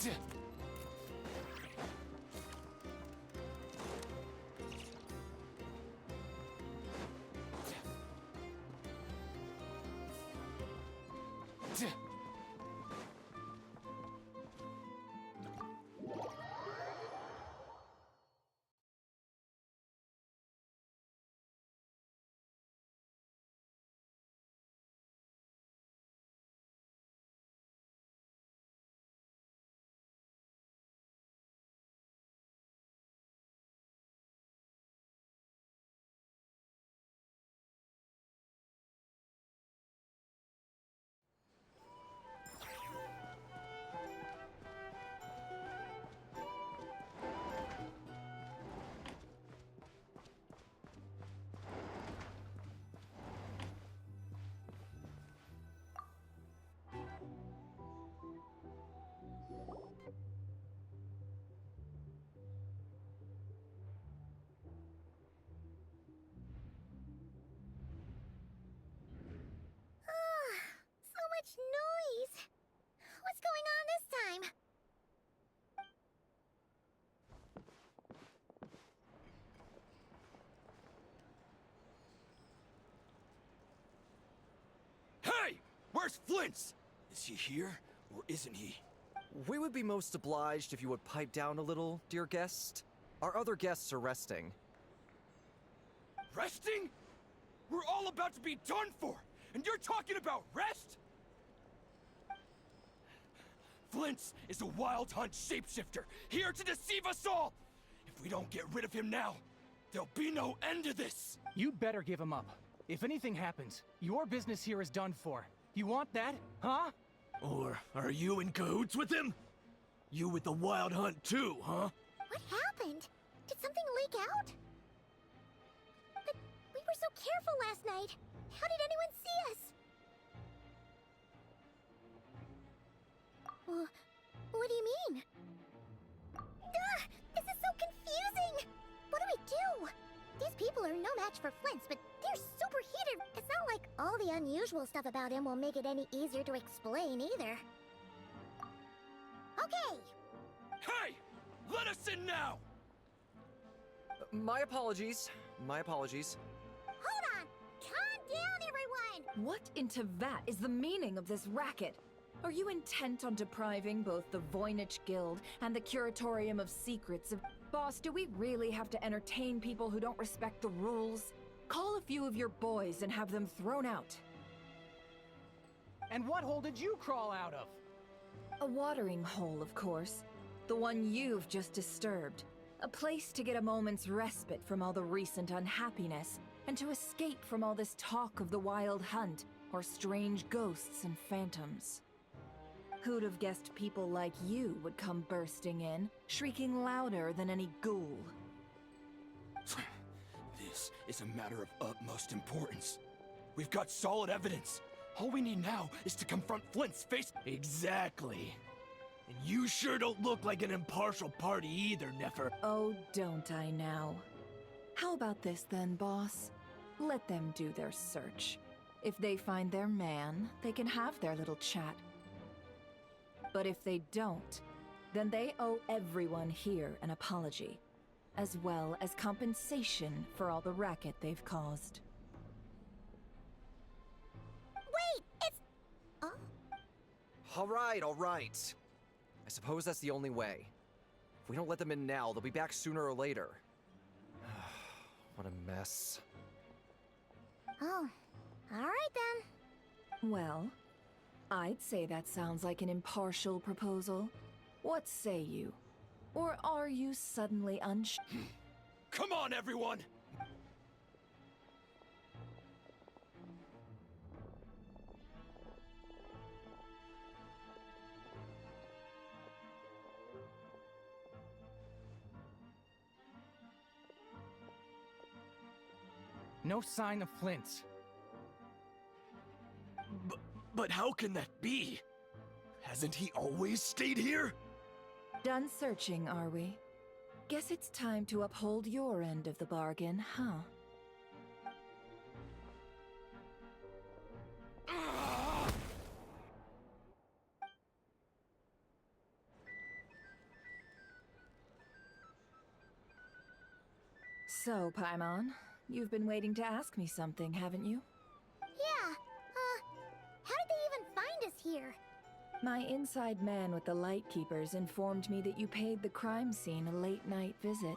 So much noise! What's going on this time? Hey! Where's Flint's? Is he here, or isn't he? We would be most obliged if you would pipe down a little, dear guest. Our other guests are resting. Resting? We're all about to be done for, and you're talking about rest? Flint's is a wild hunt shapeshifter, here to deceive us all! If we don't get rid of him now, there'll be no end to this! You'd better give him up. If anything happens, your business here is done for. You want that, huh? Or are you in cahoots with him? You with the wild hunt too, huh? What happened? Did something leak out? But we were so careful last night. How did anyone see us? What do you mean? Ugh, this is so confusing! What do we do? These people are no match for Flint's, but they're superheated. It's not like all the unusual stuff about him will make it any easier to explain either. Okay! Hey! Let us in now! My apologies. My apologies. Hold on! Calm down, everyone! What in Tevat is the meaning of this racket? Are you intent on depriving both the Voynich Guild and the Curatorium of Secrets of... Boss, do we really have to entertain people who don't respect the rules? Call a few of your boys and have them thrown out. And what hole did you crawl out of? A watering hole, of course. The one you've just disturbed. A place to get a moment's respite from all the recent unhappiness, and to escape from all this talk of the wild hunt, or strange ghosts and phantoms. Who'd have guessed people like you would come bursting in, shrieking louder than any ghoul? This is a matter of utmost importance. We've got solid evidence. All we need now is to confront Flint's face. Exactly. And you sure don't look like an impartial party either, Nefer. Oh, don't I now? How about this then, boss? Let them do their search. If they find their man, they can have their little chat. But if they don't, then they owe everyone here an apology, as well as compensation for all the racket they've caused. Wait, it's... Oh? All right, all right. I suppose that's the only way. If we don't let them in now, they'll be back sooner or later. What a mess. Oh, all right then. Well, I'd say that sounds like an impartial proposal. What say you? Or are you suddenly Come on, everyone! No sign of Flint's. But how can that be? Hasn't he always stayed here? Done searching, are we? Guess it's time to uphold your end of the bargain, huh? So, Paimon, you've been waiting to ask me something, haven't you? Yeah, how did they even find us here? My inside man with the Lightkeepers informed me that you paid the crime scene a late-night visit.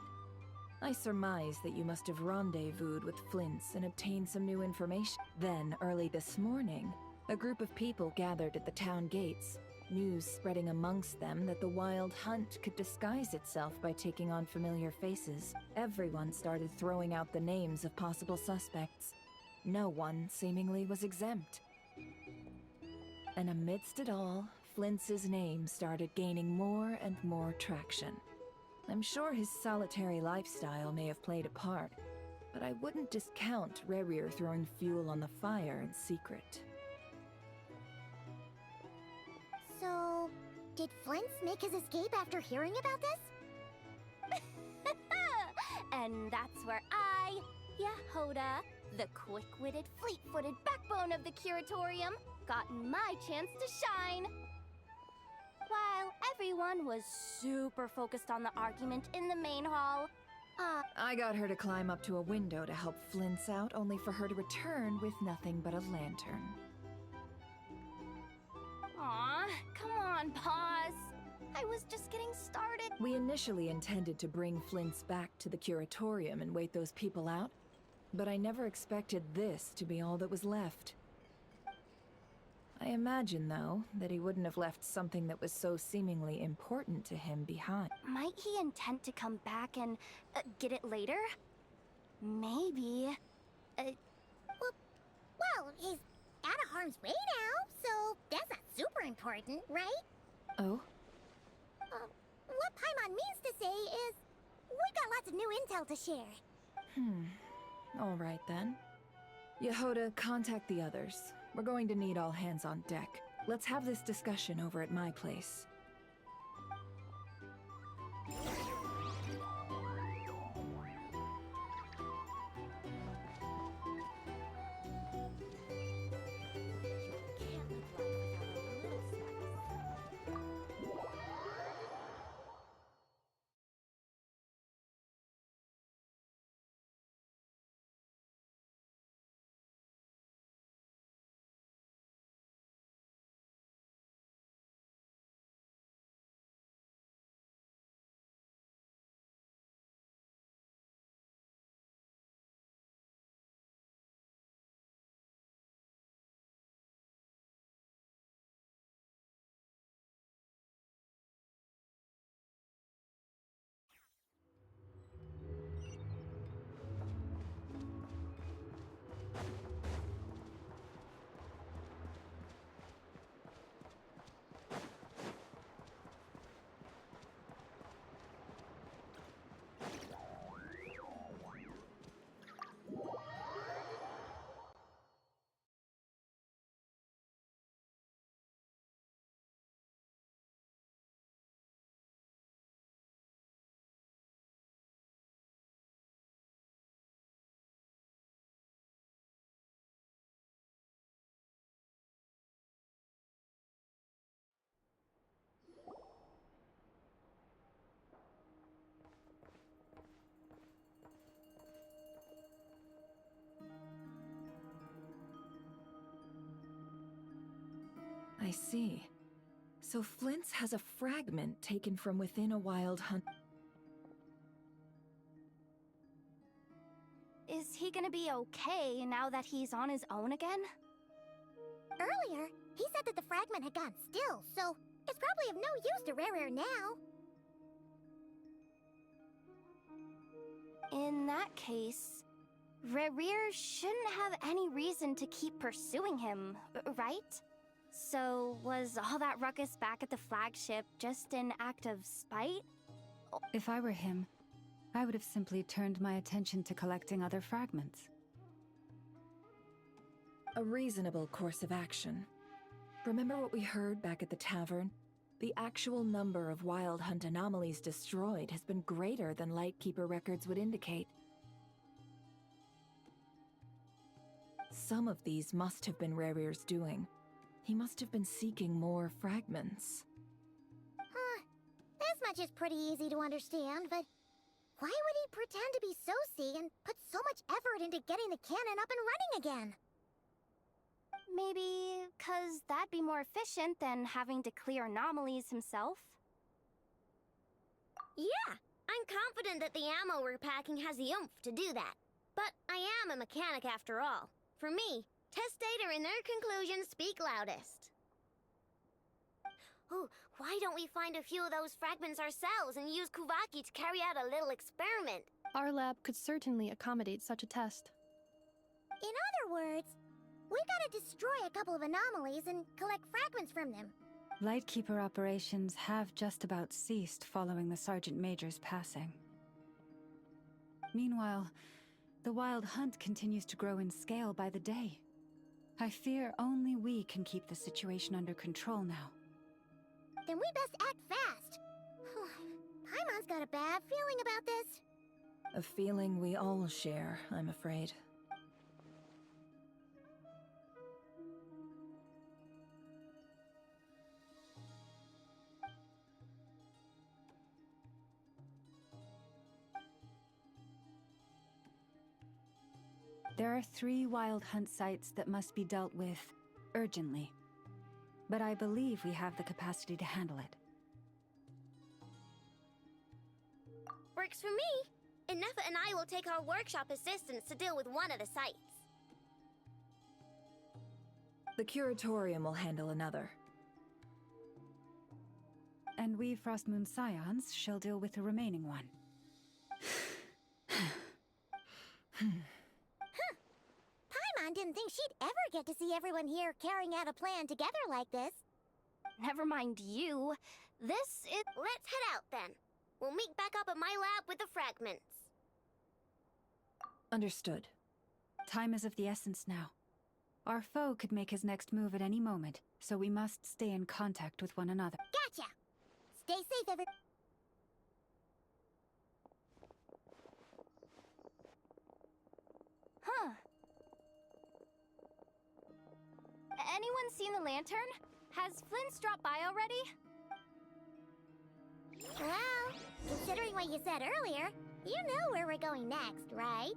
I surmise that you must have rendezvoused with Flints and obtained some new information. Then, early this morning, a group of people gathered at the town gates, news spreading amongst them that the Wild Hunt could disguise itself by taking on familiar faces. Everyone started throwing out the names of possible suspects. No one, seemingly, was exempt. And amidst it all, Flints' name started gaining more and more traction. I'm sure his solitary lifestyle may have played a part, but I wouldn't discount Rerir throwing fuel on the fire in secret. So, did Flints make his escape after hearing about this? And that's where I, Yehoda, the quick-witted, fleet-footed backbone of the Curatorium, got my chance to shine. While everyone was super focused on the argument in the main hall, I got her to climb up to a window to help Flints out, only for her to return with nothing but a lantern. aw, come on, pause. I was just getting started. We initially intended to bring Flints back to the Curatorium and wait those people out, but I never expected this to be all that was left. I imagine, though, that he wouldn't have left something that was so seemingly important to him behind. Might he intend to come back and get it later? Maybe. Well, he's out of harm's way now, so that's not super important, right? Oh? What Paimon means to say is, we've got lots of new intel to share. All right, then. Yehoda, contact the others. We're going to need all hands on deck. Let's have this discussion over at my place. I see. So Flints has a fragment taken from within a Wild Hunt. Is he gonna be okay now that he's on his own again? Earlier, he said that the fragment had gone still, so it's probably of no use to Rerir now. In that case, Rerir shouldn't have any reason to keep pursuing him, right? So, was all that ruckus back at the flagship just an act of spite? If I were him, I would have simply turned my attention to collecting other fragments. A reasonable course of action. Remember what we heard back at the tavern? The actual number of Wild Hunt anomalies destroyed has been greater than Lightkeeper records would indicate. Some of these must have been Rerir's doing. He must have been seeking more fragments. This much is pretty easy to understand, but Why would he pretend to be Soci and put so much effort into getting the cannon up and running again? Maybe 'cause that'd be more efficient than having to clear anomalies himself? Yeah, I'm confident that the ammo we're packing has the oomph to do that. But I am a mechanic after all. For me, test data and their conclusions speak loudest. Oh, why don't we find a few of those fragments ourselves and use Kuvaki to carry out a little experiment? Our lab could certainly accommodate such a test. In other words, we gotta destroy a couple of anomalies and collect fragments from them. Lightkeeper operations have just about ceased following the Sergeant Major's passing. Meanwhile, the wild hunt continues to grow in scale by the day. I fear only we can keep the situation under control now. Then we best act fast. Paimon's got a bad feeling about this. A feeling we all share, I'm afraid. There are 3 wild hunt sites that must be dealt with urgently. But I believe we have the capacity to handle it. Works for me. And Nefa and I will take our workshop assistants to deal with one of the sites. The curatorium will handle another. And we Frostmoon Scions shall deal with the remaining one. Paimon didn't think she'd ever get to see everyone here carrying out a plan together like this. Never mind you. Let's head out then. We'll meet back up at my lab with the fragments. Understood. Time is of the essence now. Our foe could make his next move at any moment, so we must stay in contact with one another. Gotcha! Stay safe, everyone. Huh. Anyone seen the lantern? Has Flint's dropped by already? Well, considering what you said earlier, you know where we're going next, right?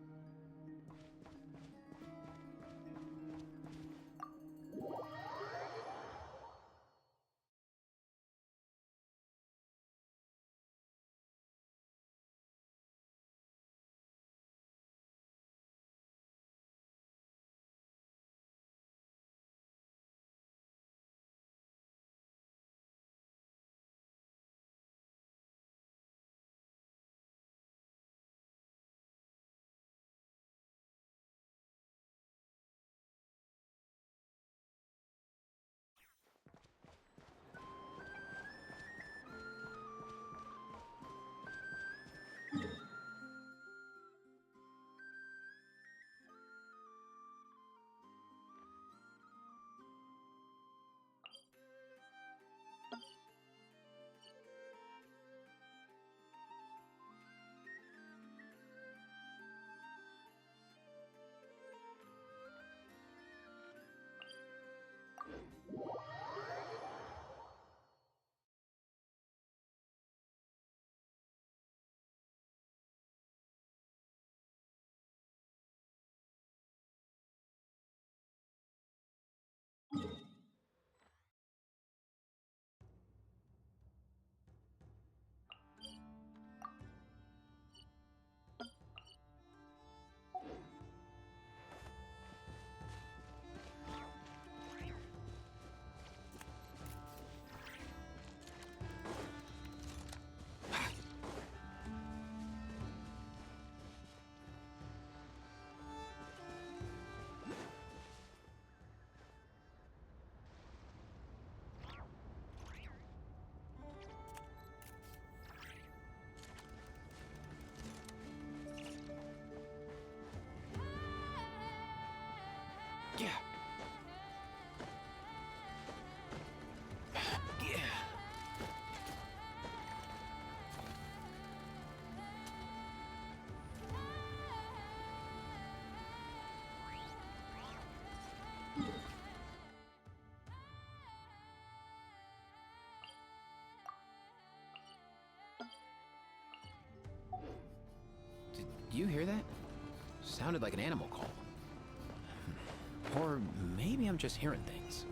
Yeah. Yeah. you hear that? Sounded like an animal call. Or maybe I'm just hearing things.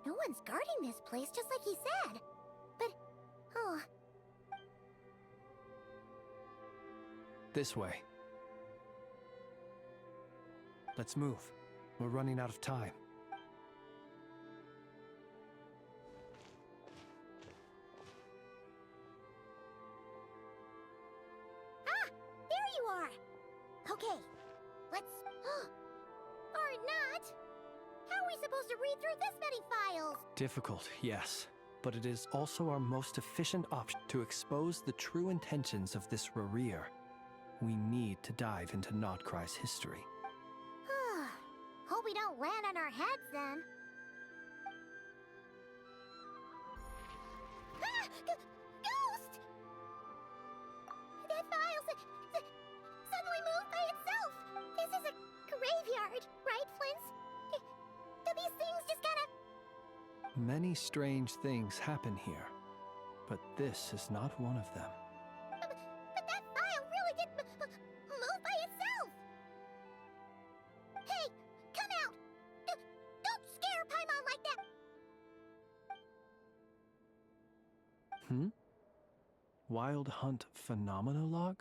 No one's guarding this place, just like he said. But, oh, This way. Let's move. We're running out of time. there you are. Okay, let's... or not. How are we supposed to read through this many files? Difficult, yes. But it is also our most efficient option to expose the true intentions of this Rarir. We need to dive into Nod Kry's history. Hope we don't land on our heads then. Ghost! That file suddenly moved by itself. This is a graveyard, right, Flint's? Do these things just kinda... Many strange things happen here, but this is not one of them. But that file really did move by itself! Hey, come out! Don't scare Paimon like that! Wild Hunt Phenomenologue?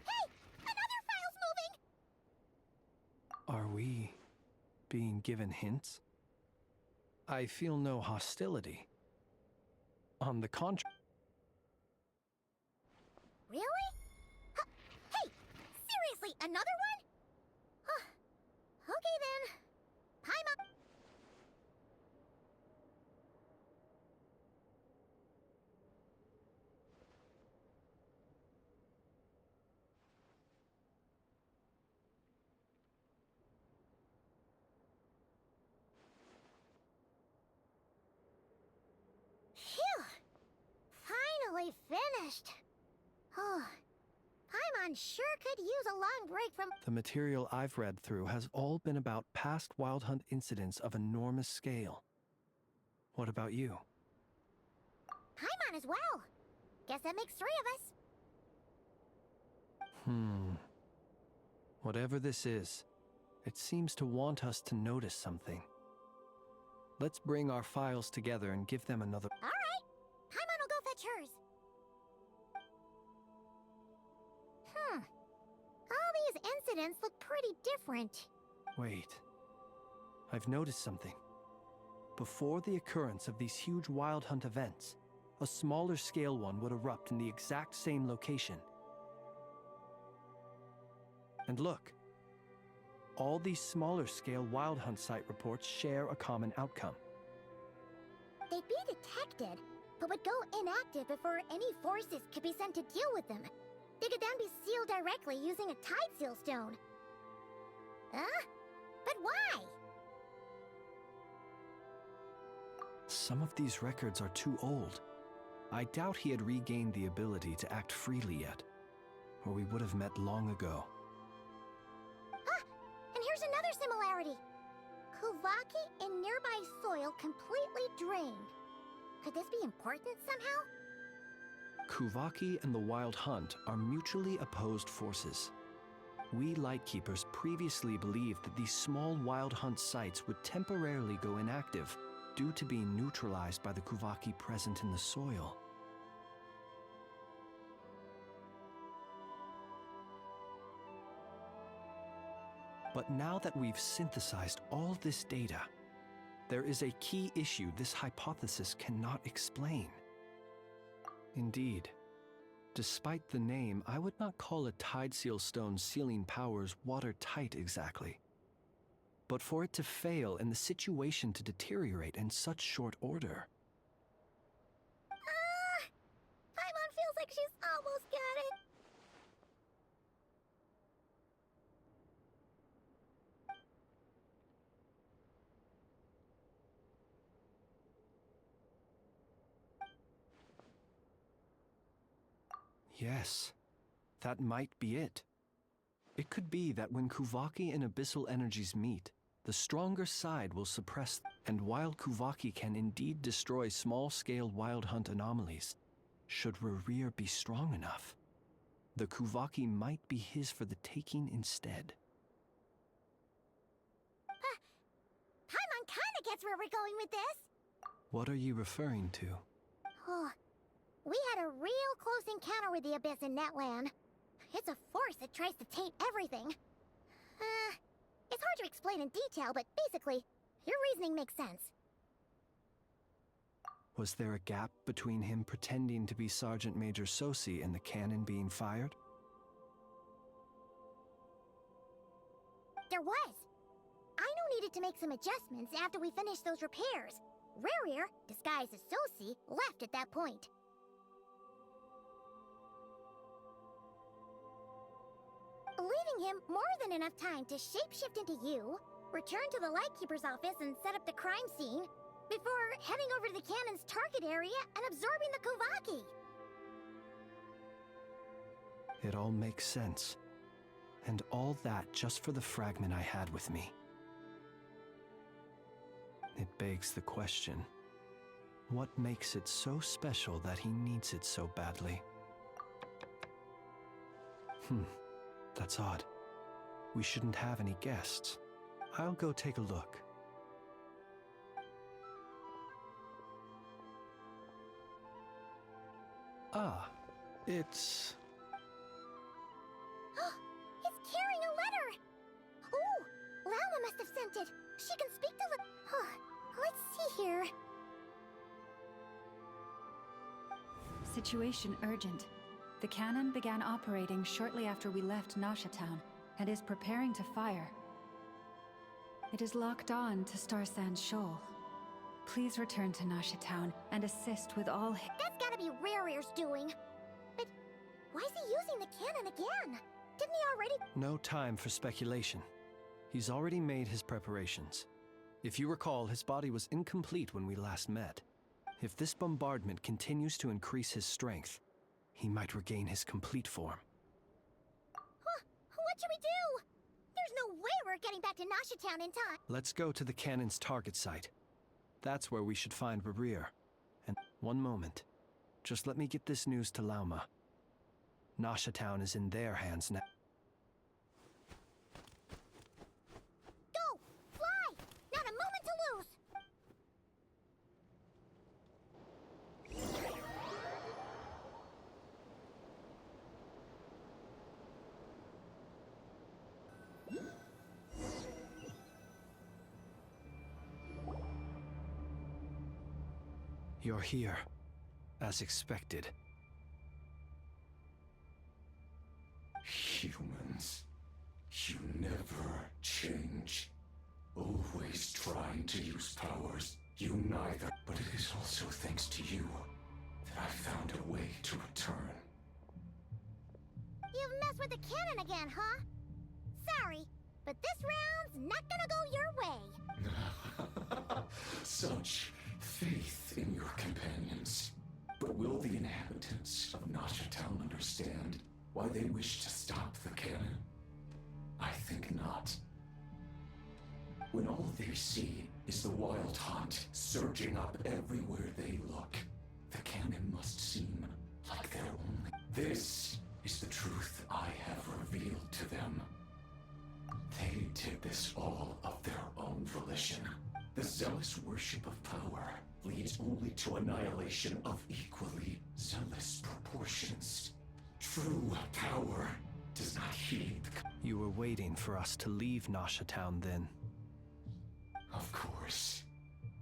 Hey! Another file's moving! Are we being given hints? I feel no hostility. On the contrary. Really? Huh. Hey, seriously, another one? Huh. Okay then. Paimon. Phew! Finally finished. Oh, Paimon sure could use a long break from. The material I've read through has all been about past Wild Hunt incidents of enormous scale. What about you? Paimon as well. Guess that makes 3 of us. Whatever this is, it seems to want us to notice something. Let's bring our files together and give them another. All right. Paimon will go fetch hers. All these incidents look pretty different. Wait. I've noticed something. Before the occurrence of these huge Wild Hunt events, a smaller scale one would erupt in the exact same location. And look. All these smaller scale Wild Hunt site reports share a common outcome. They'd be detected, but would go inactive before any forces could be sent to deal with them. They could then be sealed directly using a tide seal stone. Huh? But why? Some of these records are too old. I doubt he had regained the ability to act freely yet, or we would have met long ago. Ah! And here's another similarity. Kuvaki in nearby soil completely drained. Could this be important somehow? Kuvaki and the Wild Hunt are mutually opposed forces. We Lightkeepers previously believed that these small Wild Hunt sites would temporarily go inactive due to being neutralized by the Kuvaki present in the soil. But now that we've synthesized all this data, there is a key issue this hypothesis cannot explain. Indeed, despite the name, I would not call a tide seal stone's sealing powers watertight exactly. But for it to fail and the situation to deteriorate in such short order. Paimon feels like she's almost got it. Yes, that might be it. It could be that when Kuvaki and abyssal energies meet, the stronger side will suppress, and while Kuvaki can indeed destroy small-scale Wild Hunt anomalies, should Rerir be strong enough, the Kuvaki might be his for the taking instead. Paimon kinda gets where we're going with this. What are you referring to? Oh, we had a real close encounter with the Abyss in Netland. It's a force that tries to taint everything. It's hard to explain in detail, but basically, your reasoning makes sense. Was there a gap between him pretending to be Sergeant Major Sosi and the cannon being fired? There was. Aino needed to make some adjustments after we finished those repairs. Rerir, disguised as Sosi, left at that point. Leaving him more than enough time to shapeshift into you, return to the Lightkeeper's office and set up the crime scene, before heading over to the cannon's target area and absorbing the Kuvaki. It all makes sense. And all that just for the fragment I had with me. It begs the question, what makes it so special that he needs it so badly? That's odd. We shouldn't have any guests. I'll go take a look. Ah, it's... It's carrying a letter! Ooh, fragmented. She can speak to the... Huh. Let's see here. Situation urgent. The cannon began operating shortly after we left Nasha Town and is preparing to fire. It is locked on to Star Sand Shoal. Please return to Nasha Town and assist with all... That's gotta be Rare's doing. But why is he using the cannon again? Didn't he already... No time for speculation. He's already made his preparations. If you recall, his body was incomplete when we last met. If this bombardment continues to increase his strength, he might regain his complete form. Huh? What should we do? There's no way we're getting back to Nasha Town in time. Let's go to the cannon's target site. That's where we should find Rarir. And one moment. Just let me get this news to Lauma. Nasha Town is in their hands now. Go! Fly! Not a moment to lose! You're here, as expected. Humans, you never change. Always trying to use powers you neither. But it is also thanks to you that I found a way to return. You've messed with the cannon again, huh? Sorry, but this round's not gonna go your way. Such faith in your companions. But will the inhabitants of Nasha Town understand why they wish to stop the cannon? I think not. When all they see is the wild hunt surging up everywhere they look, the cannon must seem like their only... This is the truth I have revealed to them. They did this all of their own volition. The zealous worship of power leads only to annihilation of equally zealous proportions. True power does not heed the... You were waiting for us to leave Nasha Town then. Of course.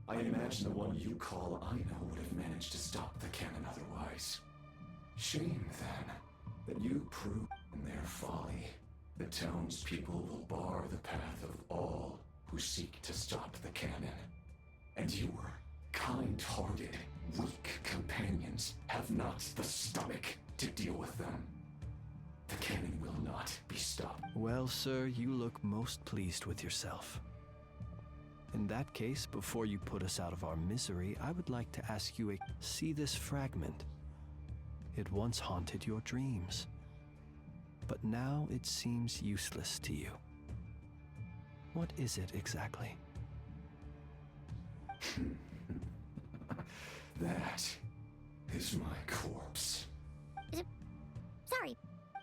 I imagine the one you call Aina would have managed to stop the cannon otherwise. Shame, then, that you proved in their folly. The townspeople will bar the path of all who seek to stop the cannon. And your kind-hearted, weak companions have not the stomach to deal with them. The cannon will not be stopped. Well, sir, you look most pleased with yourself. In that case, before you put us out of our misery, I would like to ask you see this fragment. It once haunted your dreams, but now it seems useless to you. What is it exactly? That is my corpse. Sorry.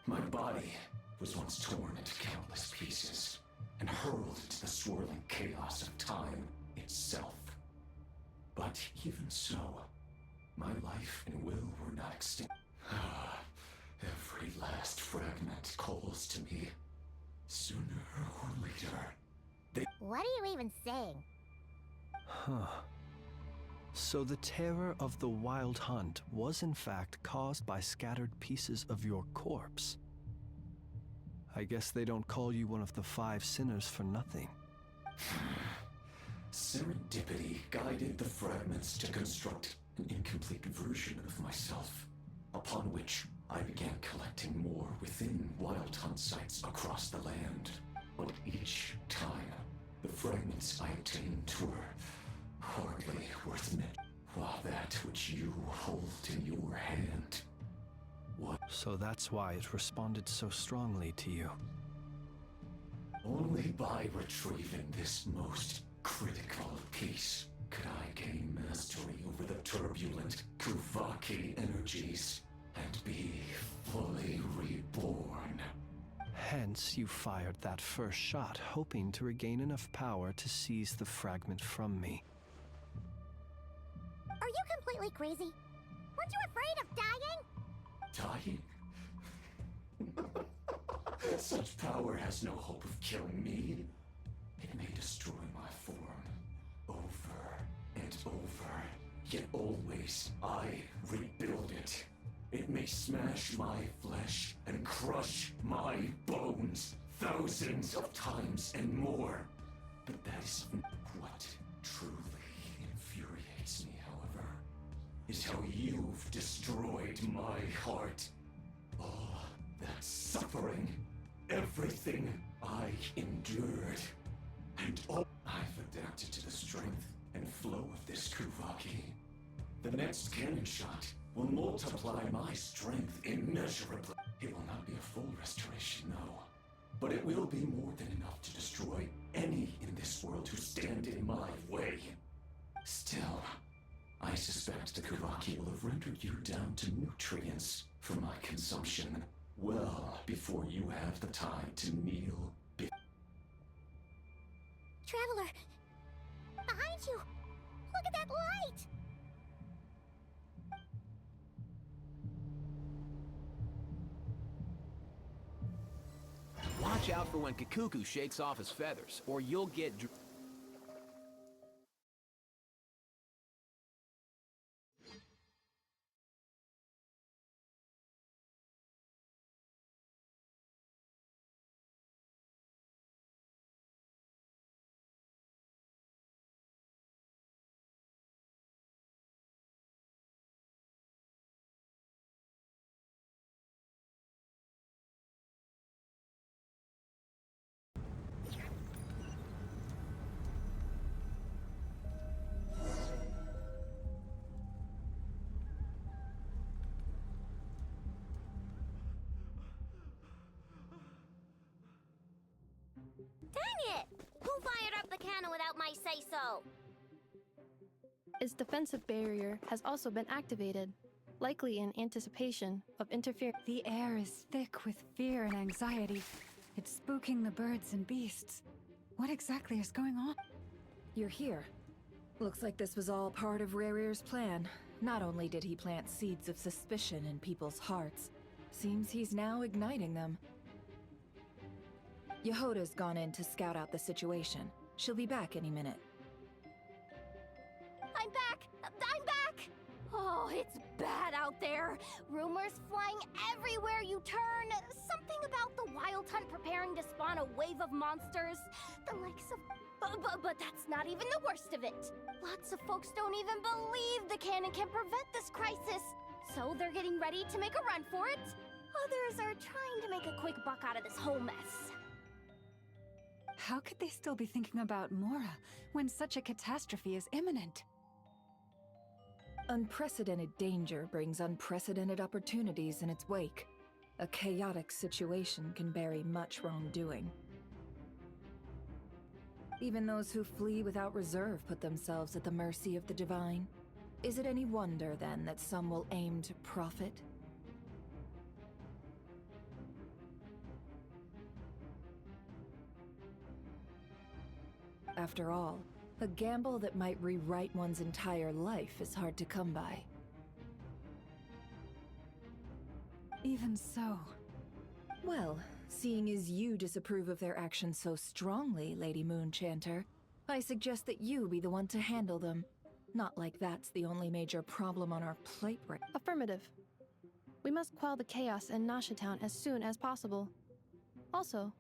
My body was once torn into countless pieces and hurled into the swirling chaos of time itself. But even so, my life and will were not extinct. Every last fragment calls to me. Sooner or later, What are you even saying? Huh. So the terror of the Wild Hunt was in fact caused by scattered pieces of your corpse. I guess they don't call you one of the 5 sinners for nothing. Serendipity guided the fragments to construct an incomplete version of myself, upon which I began collecting more within Wild Hunt sites across the land. But each time, the fragments I obtained were hardly worth it, while that which you hold in your hand... What? So that's why it responded so strongly to you. Only by retrieving this most critical piece could I gain mastery over the turbulent Kuvaki energies and be fully reborn. Hence, you fired that first shot, hoping to regain enough power to seize the fragment from me. Are you completely crazy? Weren't you afraid of dying? Dying? Such power has no hope of killing me. It may destroy may smash my flesh and crush my bones thousands of times and more. But that is what truly infuriates me, however, is how you've destroyed my heart. All that suffering, everything I endured, and all I've adapted to the strength and flow of this Kuvaki. The next cannon shot will multiply my strength immeasurably. It will not be a full restoration, no. But it will be more than enough to destroy any in this world who stand in my way. Still, I suspect the Kuvaki will have rendered you down to nutrients for my consumption well before you have the time to kneel. Traveler! Behind you! Look at that light! Watch out for when Kikuku shakes off his feathers, or you'll get Dang it! Who fired up the cannon without my say-so? Its defensive barrier has also been activated, likely in anticipation of interference. The air is thick with fear and anxiety. It's spooking the birds and beasts. What exactly is going on? You're here. Looks like this was all part of Rarir's plan. Not only did he plant seeds of suspicion in people's hearts, seems he's now igniting them. Yehoda's gone in to scout out the situation. She'll be back any minute. I'm back! I'm back! Oh, it's bad out there. Rumors flying everywhere you turn. Something about the Wild Hunt preparing to spawn a wave of monsters. The likes of... But that's not even the worst of it. Lots of folks don't even believe the cannon can prevent this crisis. So they're getting ready to make a run for it. Others are trying to make a quick buck out of this whole mess. How could they still be thinking about Mora when such a catastrophe is imminent? Unprecedented danger brings unprecedented opportunities in its wake. A chaotic situation can bury much wrongdoing. Even those who flee without reserve put themselves at the mercy of the divine. Is it any wonder, then, that some will aim to profit? After all, a gamble that might rewrite one's entire life is hard to come by. Even so. Well, seeing as you disapprove of their actions so strongly, Lady Moonchanter, I suggest that you be the one to handle them. Not like that's the only major problem on our plate right now. Affirmative. We must quell the chaos in Nasha Town as soon as possible. Also,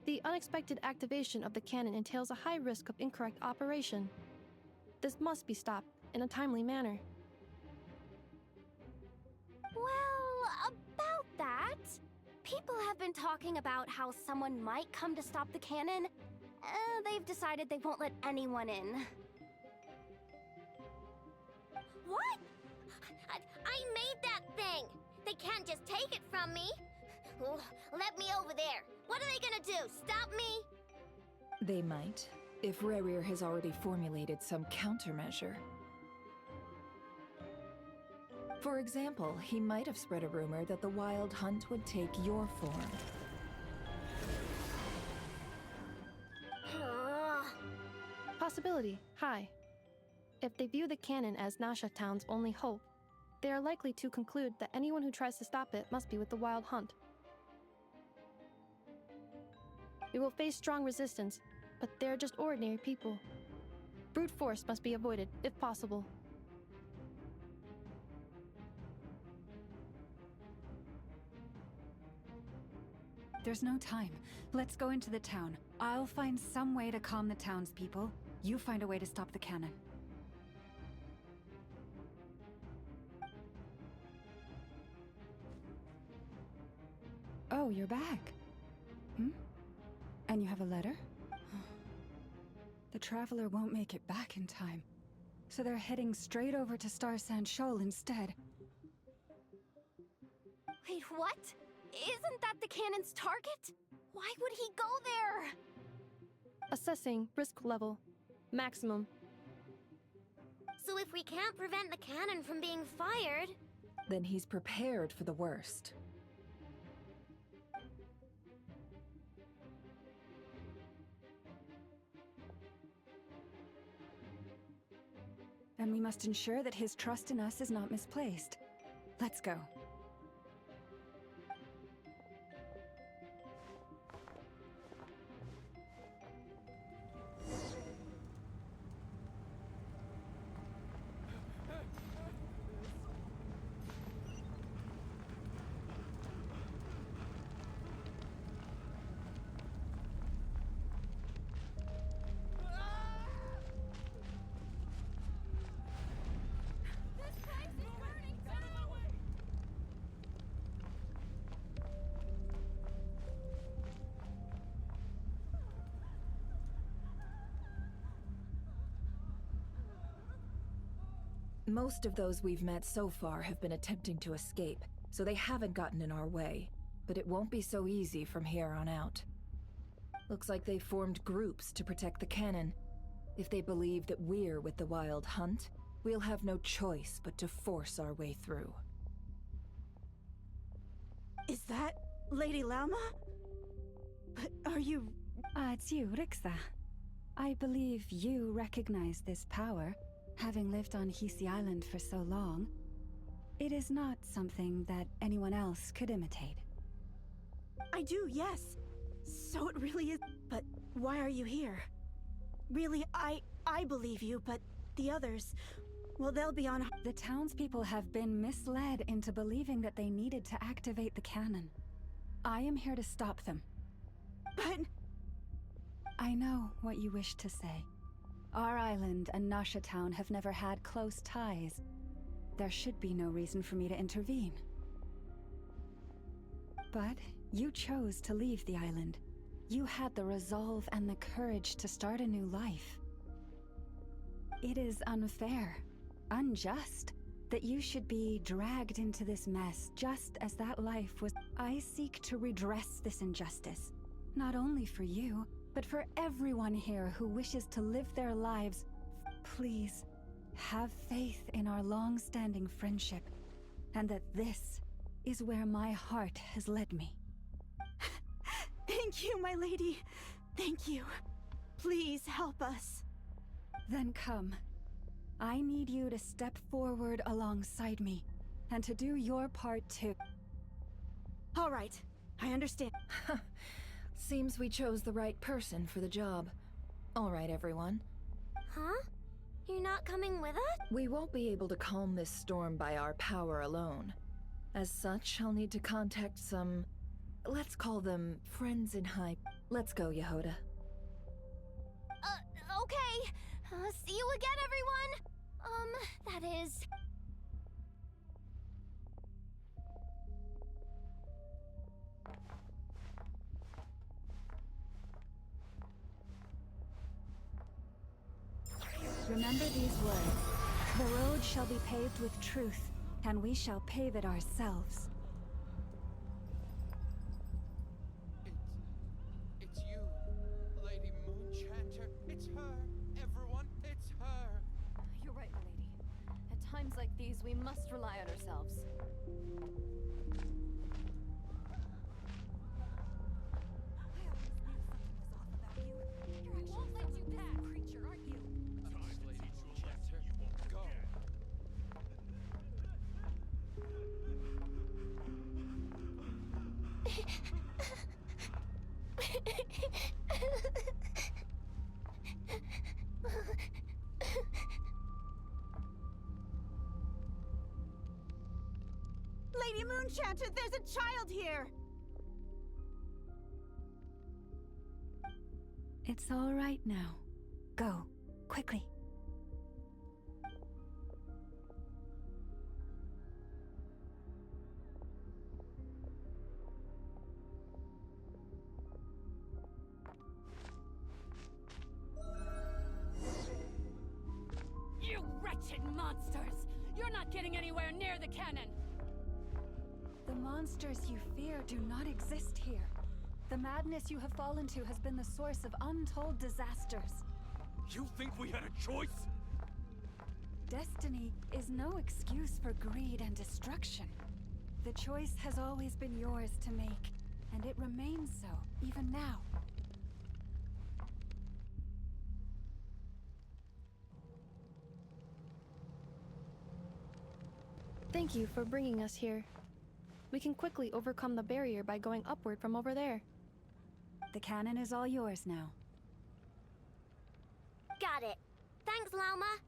the unexpected activation of the cannon entails a high risk of incorrect operation. This must be stopped in a timely manner. Well, about that, people have been talking about how someone might come to stop the cannon. They've decided they won't let anyone in. What? I made that thing! They can't just take it from me! Let me over there! What are they gonna do? Stop me? They might, if Rarir has already formulated some countermeasure. For example, he might have spread a rumor that the Wild Hunt would take your form. Possibility high. If they view the cannon as Nasha Town's only hope, they are likely to conclude that anyone who tries to stop it must be with the Wild Hunt. We will face strong resistance, but they're just ordinary people. Brute force must be avoided, if possible. There's no time. Let's go into the town. I'll find some way to calm the townspeople. You find a way to stop the cannon. Oh, you're back. And you have a letter? The traveler won't make it back in time. So they're heading straight over to Star Sand Shoal instead. Wait, what? Isn't that the cannon's target? Why would he go there? Assessing risk level. Maximum. So if we can't prevent the cannon from being fired... Then he's prepared for the worst. And we must ensure that his trust in us is not misplaced. Let's go. Most of those we've met so far have been attempting to escape, so they haven't gotten in our way. But it won't be so easy from here on out. Looks like they formed groups to protect the cannon. If they believe that we're with the Wild Hunt, we'll have no choice but to force our way through. Is that Lady Lauma? But are you... It's you, Rixa. I believe you recognize this power. Having lived on Hisi Island for so long, it is not something that anyone else could imitate. I do, yes. So it really is. But why are you here? Really, I believe you, but the others, well, they'll be on... The townspeople have been misled into believing that they needed to activate the cannon. I am here to stop them. But... I know what you wish to say. Our island and Nasha Town have never had close ties. There should be no reason for me to intervene. But you chose to leave the island. You had the resolve and the courage to start a new life. It is unfair, unjust, that you should be dragged into this mess just as that life was. I seek to redress this injustice, not only for you, but for everyone here who wishes to live their lives. Please, have faith in our long-standing friendship, and that this is where my heart has led me. Thank you, my lady. Thank you. Please help us. Then come. I need you to step forward alongside me, and to do your part too. All right, I understand. Seems we chose the right person for the job. All right, everyone. Huh? You're not coming with us? We won't be able to calm this storm by our power alone. As such, I'll need to contact some... let's call them friends in high... Let's go, Yehoda. Okay. See you again, everyone! That is... Remember these words. The road shall be paved with truth, and we shall pave it ourselves. It's you, Lady Moonchanter. It's her, everyone. It's her. You're right, my lady. At times like these, we must rely on ourselves. Lady Moonchanter, there's a child here! It's all right now. Go, quickly. You wretched monsters! You're not getting anywhere near the cannon! The monsters you fear do not exist here. The madness you have fallen to has been the source of untold disasters. You think we had a choice? Destiny is no excuse for greed and destruction. The choice has always been yours to make, and it remains so, even now. Thank you for bringing us here. We can quickly overcome the barrier by going upward from over there. The cannon is all yours now. Got it. Thanks, Lauma.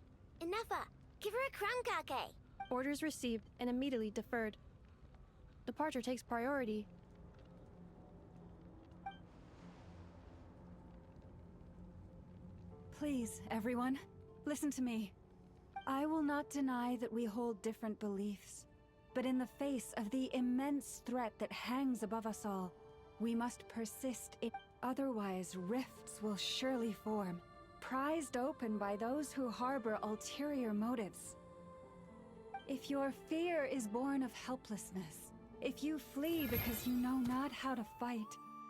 Enougha, give her a crown kake. Orders received and immediately deferred. Departure takes priority. Please, everyone, listen to me. I will not deny that we hold different beliefs, but in the face of the immense threat that hangs above us all, we must persist in. Otherwise, rifts will surely form, prized open by those who harbor ulterior motives. If your fear is born of helplessness, if you flee because you know not how to fight,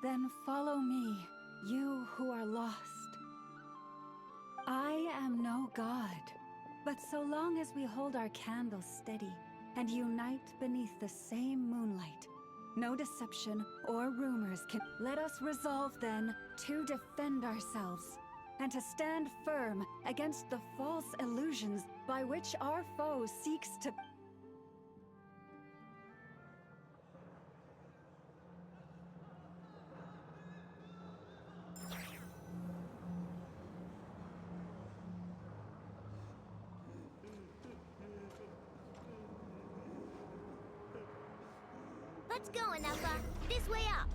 then follow me, you who are lost. I am no god, but so long as we hold our candles steady and unite beneath the same moonlight, no deception or rumors can. Let us resolve then to defend ourselves and to stand firm against the false illusions by which our foe seeks to. Let's go, Enougha. This way up.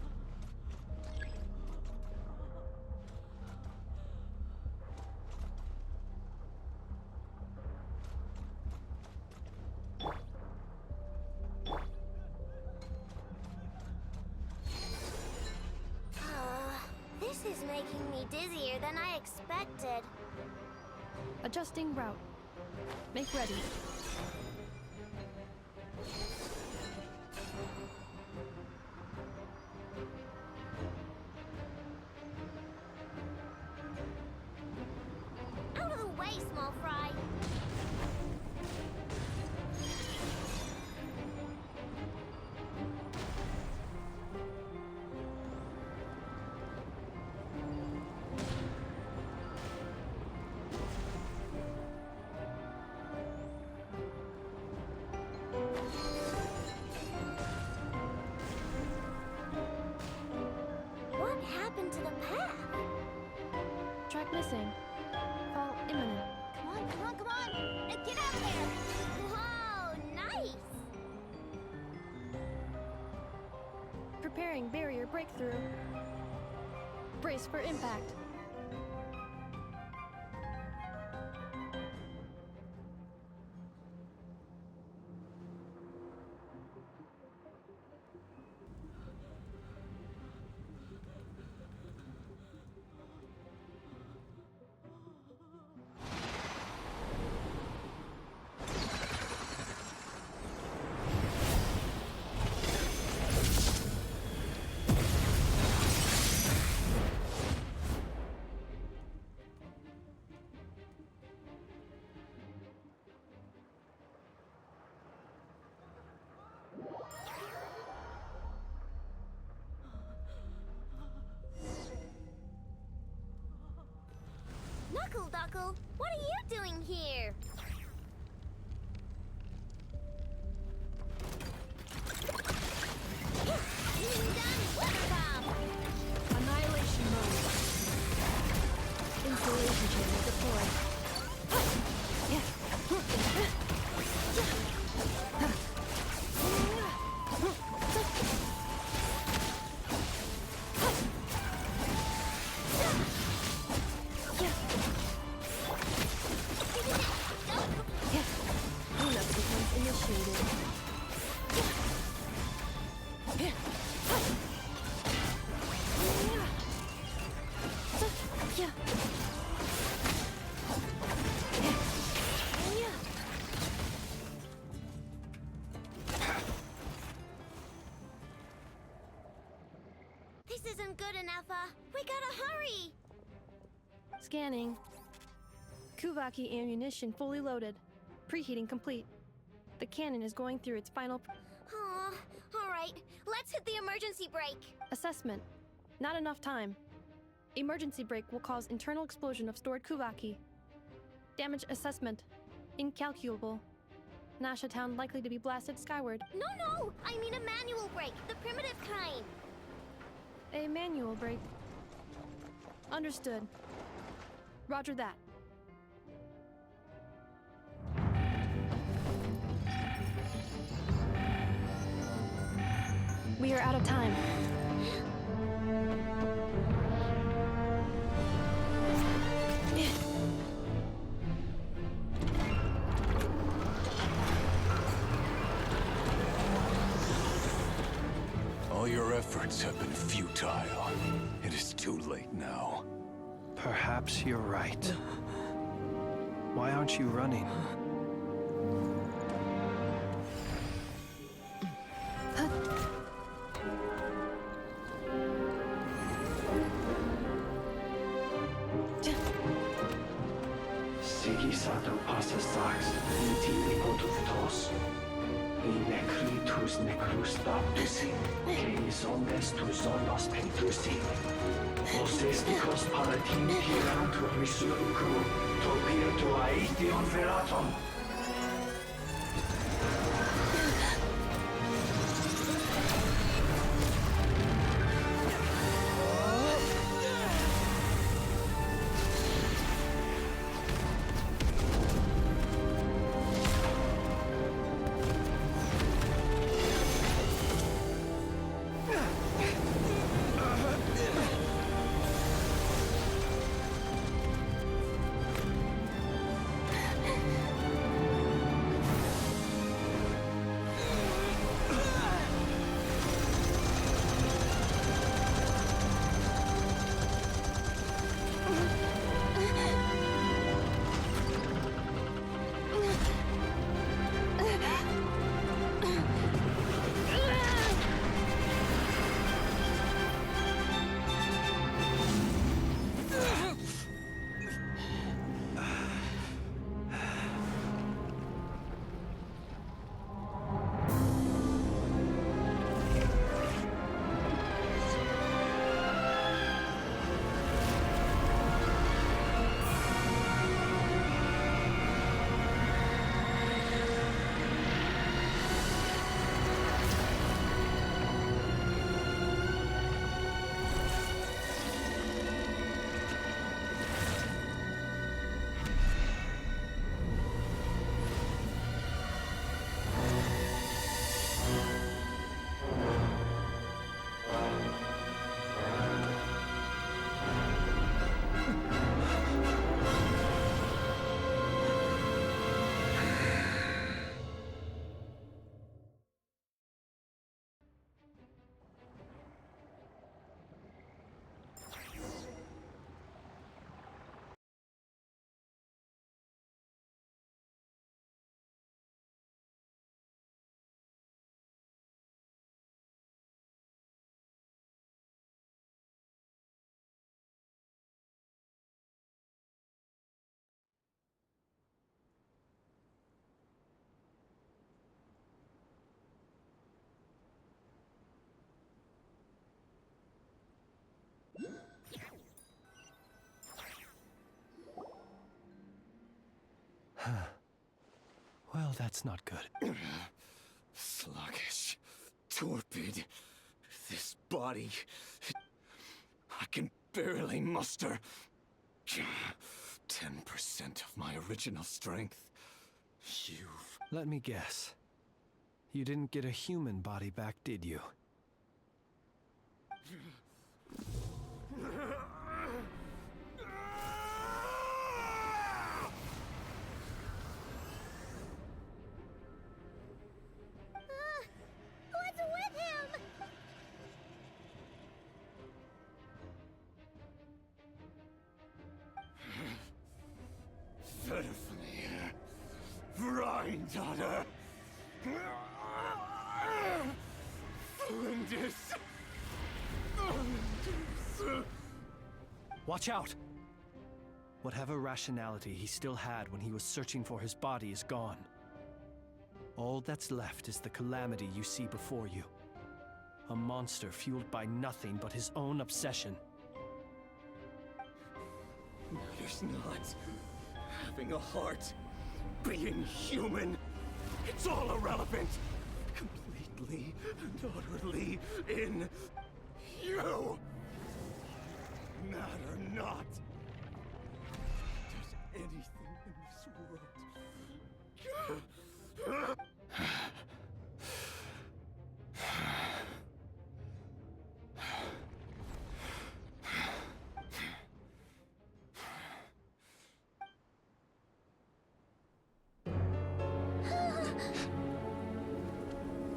This is making me dizzier than I expected. Adjusting route. Make ready. Out of the way, small fry. What happened to the path? Track missing. Fall imminent. Come on, come on, come on! Now get out of there! Whoa, nice! Preparing barrier breakthrough. Brace for impact. Knuckle Duckle, what are you doing here? Annihilation mode. Insulation chamber deployed. Neffa. We gotta hurry. Scanning. Kuvaki ammunition fully loaded. Preheating complete. The cannon is going through its final Aw, alright. Let's hit the emergency brake. assessment. Not enough time. Emergency brake will cause internal explosion of stored Kuvaki. Damage assessment. Incalculable. Nasha Town likely to be blasted skyward. No! I mean a manual brake, the primitive kind. A manual brake. Understood. Roger that. We are out of time. All your efforts have been futile. It is too late now. Perhaps you're right. Why aren't you running? Sigi satam passa sax, iti ipotuftos. Inekritus necrus baptisi, keis omnes tu zonos pentusi. Osestikos palatini kirantur misuricru, topir tu aetion veratum. Well, that's not good. Sluggish. Torpid. This body... I can barely muster... 10% of my original strength. You've... Let me guess. You didn't get a human body back, did you? What's with him? Verfnir. Vrindaughter. Flinders. Watch out! Whatever rationality he still had when he was searching for his body is gone. All that's left is the calamity you see before you. A monster fueled by nothing but his own obsession. Matters not. Having a heart, being human, it's all irrelevant. Completely and utterly in you. Matter not. Does anything in this world.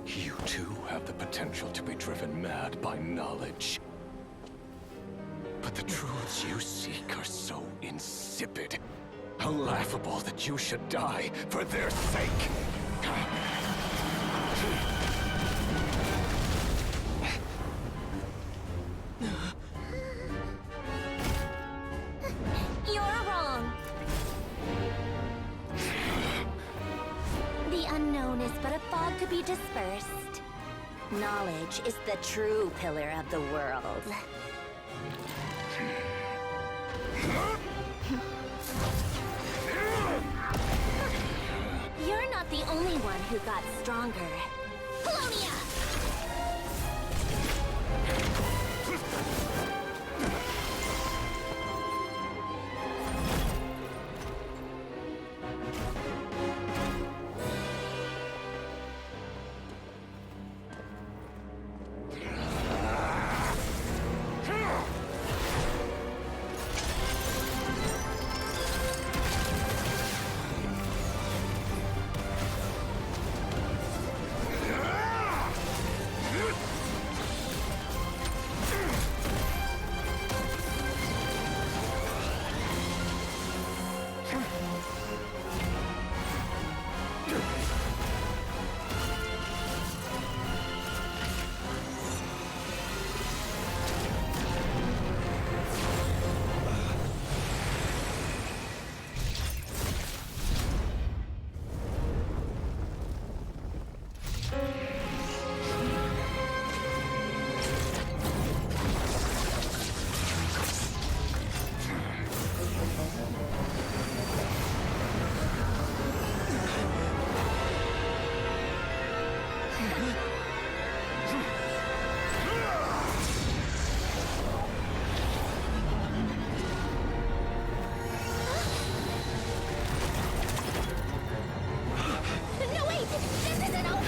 You too have the potential to be driven mad by knowledge. But the truths you seek are so insipid, how laughable that you should die for their sake. You're wrong. The unknown is but a fog to be dispersed. Knowledge is the true pillar of the world. You're not the only one who got stronger. Polonia! No, wait! This isn't over!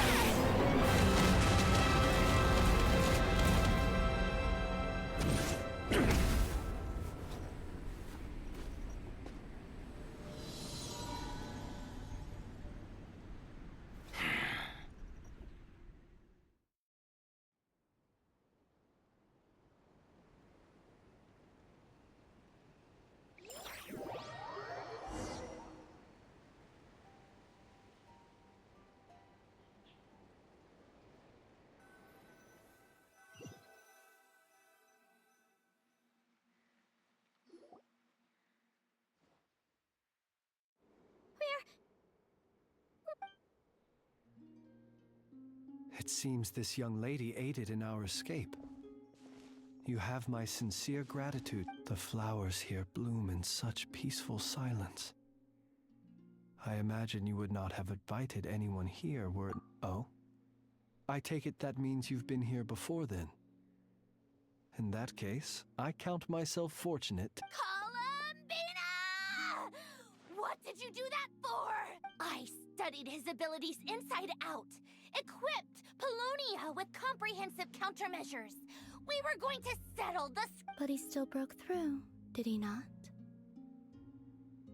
It seems this young lady aided in our escape. You have my sincere gratitude. The flowers here bloom in such peaceful silence. I imagine you would not have invited anyone here were it... Oh? I take it that means you've been here before then. In that case, I count myself fortunate. Columbina! What did you do that for? I studied his abilities inside out, equipped Polonia with comprehensive countermeasures. We were going to settle the... But he still broke through, did he not?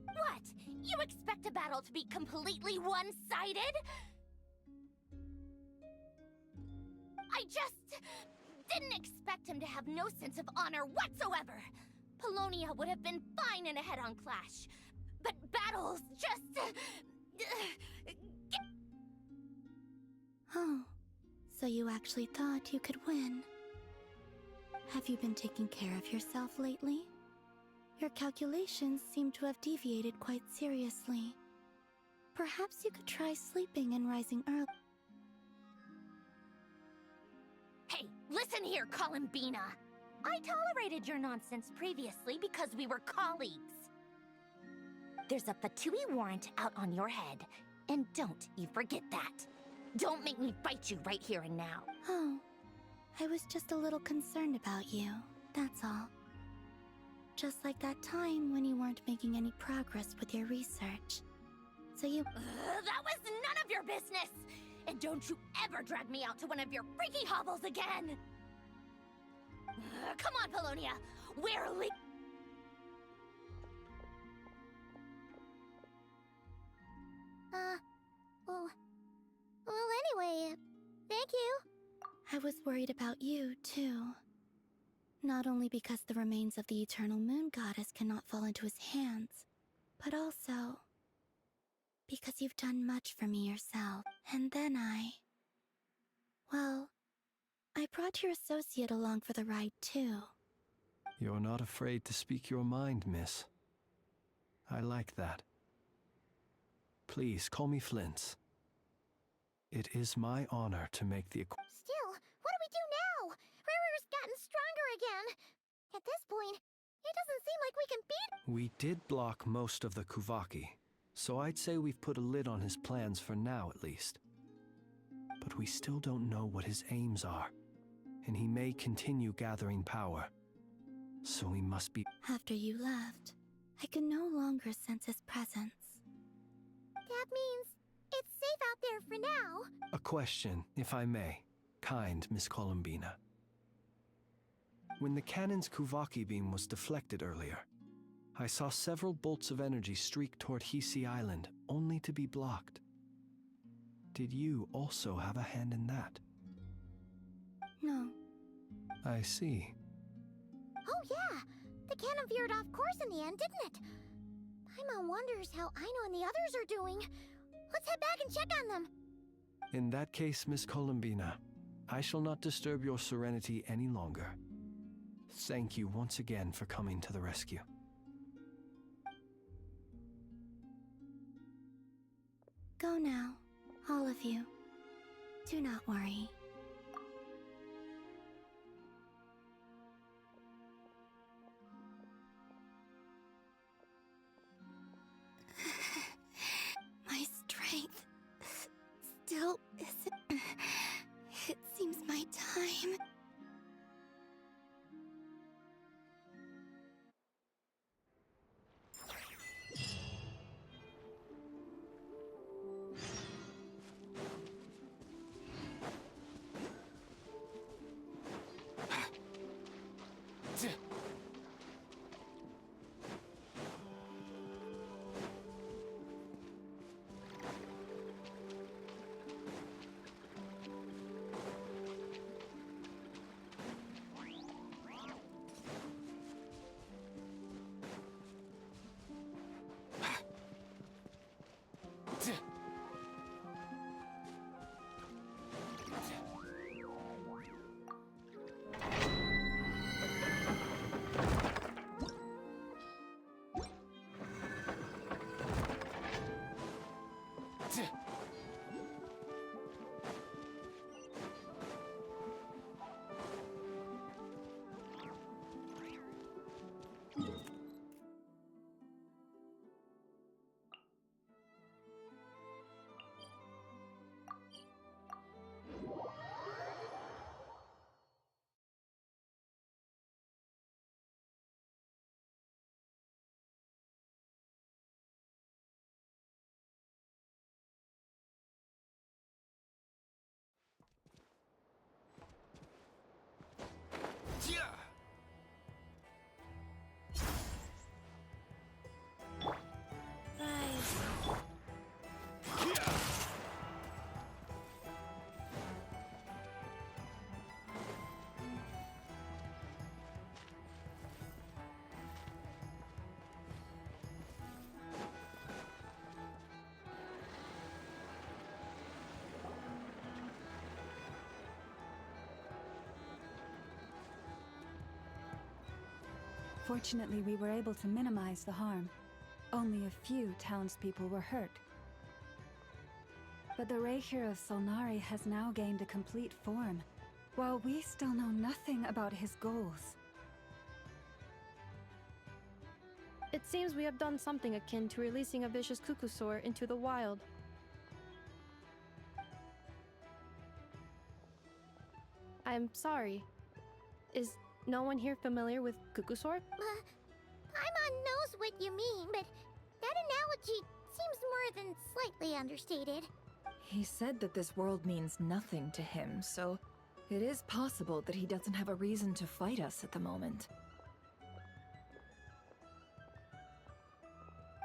What? You expect a battle to be completely one-sided? I just didn't expect him to have no sense of honor whatsoever. Polonia would have been fine in a head-on clash, but battles just... Oh, so you actually thought you could win? Have you been taking care of yourself lately? Your calculations seem to have deviated quite seriously. Perhaps you could try sleeping and rising early. Hey, listen here, Columbina! I tolerated your nonsense previously because we were colleagues. There's a Fatui warrant out on your head, and don't you forget that. Don't make me fight you right here and now. Oh, I was just a little concerned about you, that's all. Just like that time when you weren't making any progress with your research. So you... That was none of your business! And don't you ever drag me out to one of your freaky hovels again! Come on, Polonia! We're Well, anyway, thank you. I was worried about you, too. Not only because the remains of the Eternal Moon Goddess cannot fall into his hands, but also because you've done much for me yourself. And then well, I brought your associate along for the ride, too. You're not afraid to speak your mind, miss. I like that. Please, call me Flint's. It is my honor to make the Still, what do we do now? Riri's gotten stronger again. At this point, it doesn't seem like we can beat... We did block most of the Kuvaki, so I'd say we've put a lid on his plans for now, at least. But we still don't know what his aims are, and he may continue gathering power. So we must be... After you left, I can no longer sense his presence. That means it's safe out there for now. A question, if I may, kind Miss Columbina. When the cannon's Kuvaki beam was deflected earlier, I saw several bolts of energy streak toward Hisi Island, only to be blocked. Did you also have a hand in that? No. I see. Oh yeah! The cannon veered off course in the end, didn't it? Paimon wonders how Aino and the others are doing. Let's head back and check on them. In that case, Miss Columbina, I shall not disturb your serenity any longer. Thank you once again for coming to the rescue. Go now, all of you. Do not worry. My strength still isn't... It seems my time... Fortunately, we were able to minimize the harm. Only a few townspeople were hurt. But the Reikir of Solnari has now gained a complete form, while we still know nothing about his goals. It seems we have done something akin to releasing a vicious Kukusaur into the wild. I'm sorry. Is no one here familiar with Kukusaur? Paimon knows what you mean, but that analogy seems more than slightly understated. He said that this world means nothing to him, so it is possible that he doesn't have a reason to fight us at the moment.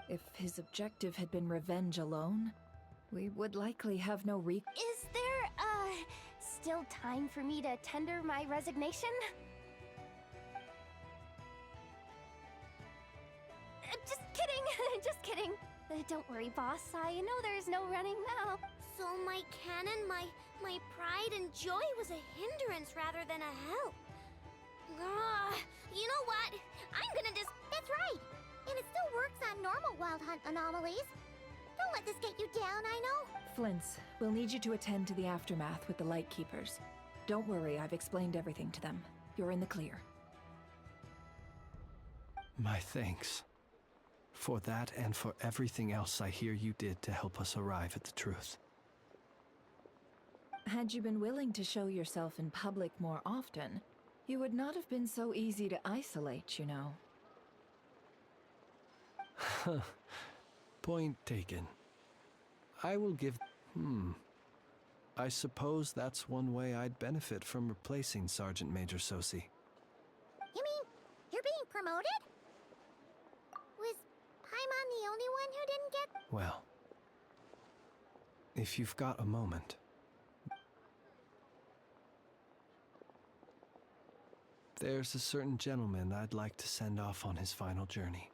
If his objective had been revenge alone, we would likely have no Is there, still time for me to tender my resignation? Just kidding, just kidding. Don't worry, boss. I know there's no running now. So my canon, my pride and joy was a hindrance rather than a help. You know what? I'm gonna just... That's right. And it still works on normal Wild Hunt anomalies. Don't let this get you down, I know. Flints, we'll need you to attend to the aftermath with the Lightkeepers. Don't worry, I've explained everything to them. You're in the clear. My thanks. For that and for everything else I hear you did to help us arrive at the truth. Had you been willing to show yourself in public more often, you would not have been so easy to isolate, you know. Point taken. I will give... I suppose that's one way I'd benefit from replacing Sergeant Major Sosi. You mean you're being promoted? Was Paimon the only one who didn't get... Well, if you've got a moment... There's a certain gentleman I'd like to send off on his final journey.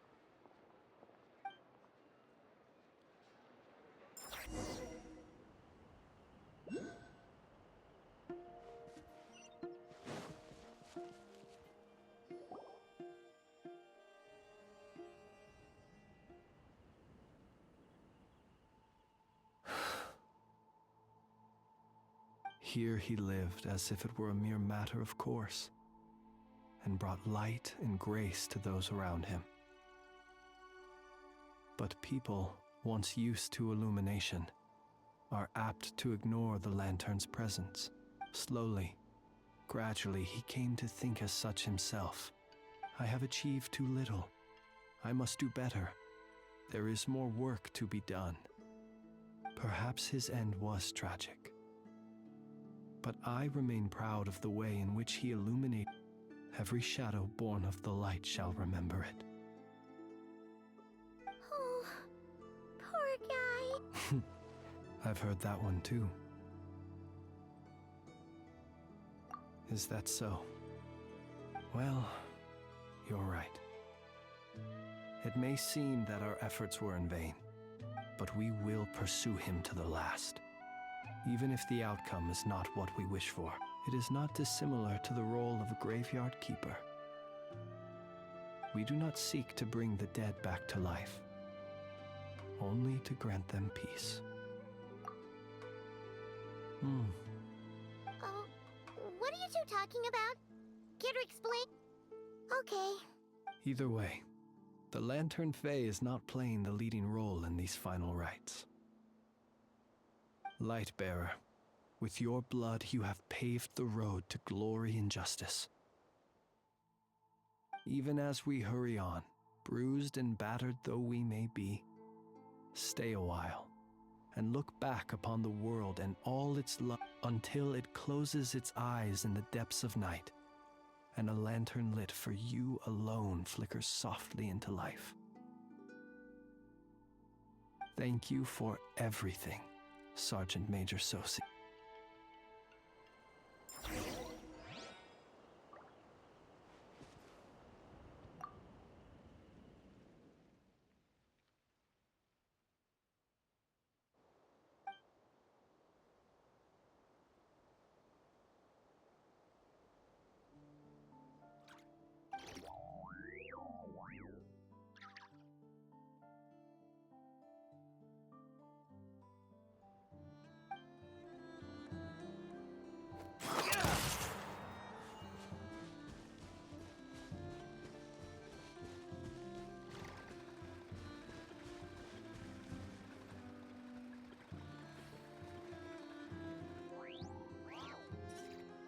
Here he lived as if it were a mere matter of course, and brought light and grace to those around him. But people, once used to illumination, are apt to ignore the lantern's presence. Slowly, gradually, he came to think as such himself. I have achieved too little. I must do better. There is more work to be done. Perhaps his end was tragic. But I remain proud of the way in which he illuminated. Every shadow born of the light shall remember it. Oh, poor guy. I've heard that one too. Is that so? Well, you're right. It may seem that our efforts were in vain, but we will pursue him to the last. Even if the outcome is not what we wish for, it is not dissimilar to the role of a graveyard keeper. We do not seek to bring the dead back to life, only to grant them peace. Oh, what are you two talking about? Care to explain? Okay. Either way, the Lantern Fae is not playing the leading role in these final rites. Lightbearer, with your blood you have paved the road to glory and justice. Even as we hurry on, bruised and battered though we may be, stay a while and look back upon the world and all its love until it closes its eyes in the depths of night and a lantern lit for you alone flickers softly into life. Thank you for everything, Sergeant Major Sosi.